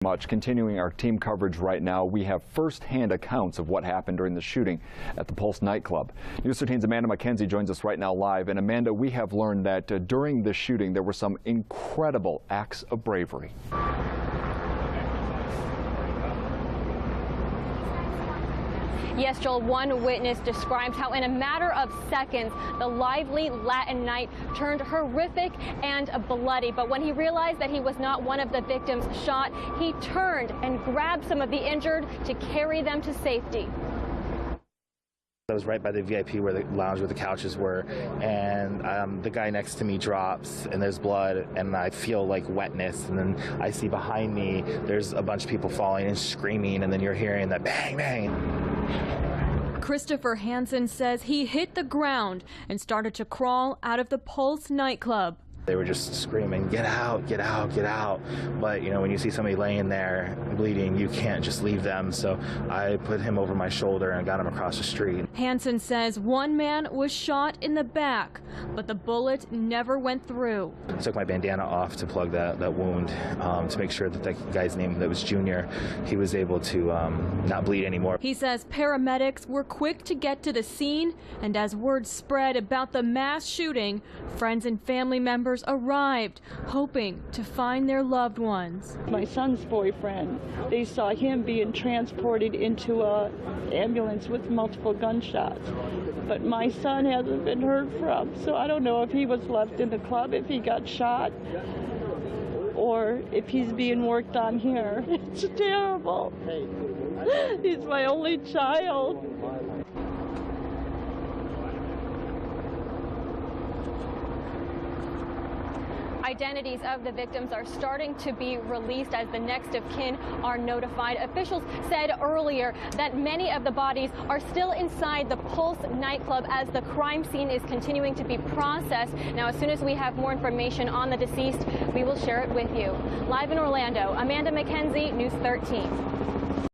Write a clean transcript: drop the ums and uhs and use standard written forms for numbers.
Continuing our team coverage right now, we have first-hand accounts of what happened during the shooting at the Pulse Nightclub. News 13's Amanda McKenzie joins us right now live. And Amanda, we have learned that during the shooting there were some incredible acts of bravery. Yes, Joel, one witness describes how in a matter of seconds, the lively Latin night turned horrific and bloody. But when he realized that he was not one of the victims shot, he turned and grabbed some of the injured to carry them to safety. I was right by the VIP where the lounge where the couches were, and the guy next to me drops and there's blood and I feel like wetness, and then I see behind me there's a bunch of people falling and screaming, and then you're hearing that bang bang. Christopher Hansen says he hit the ground and started to crawl out of the Pulse nightclub. They were just screaming, get out, get out, get out. But, you know, when you see somebody laying there bleeding, you can't just leave them. So I put him over my shoulder and got him across the street. Hansen says one man was shot in the back, but the bullet never went through. I took my bandana off to plug that wound to make sure that that guy's name, that was Junior, he was able to not bleed anymore. He says paramedics were quick to get to the scene, and as word spread about the mass shooting, friends and family members arrived, hoping to find their loved ones. My son's boyfriend, they saw him being transported into an ambulance with multiple gunshots. But my son hasn't been heard from, so I don't know if he was left in the club, if he got shot, or if he's being worked on here. It's terrible. He's my only child. Identities of the victims are starting to be released as the next of kin are notified. Officials said earlier that many of the bodies are still inside the Pulse nightclub as the crime scene is continuing to be processed. Now, as soon as we have more information on the deceased, we will share it with you. Live in Orlando, Amanda McKenzie, News 13.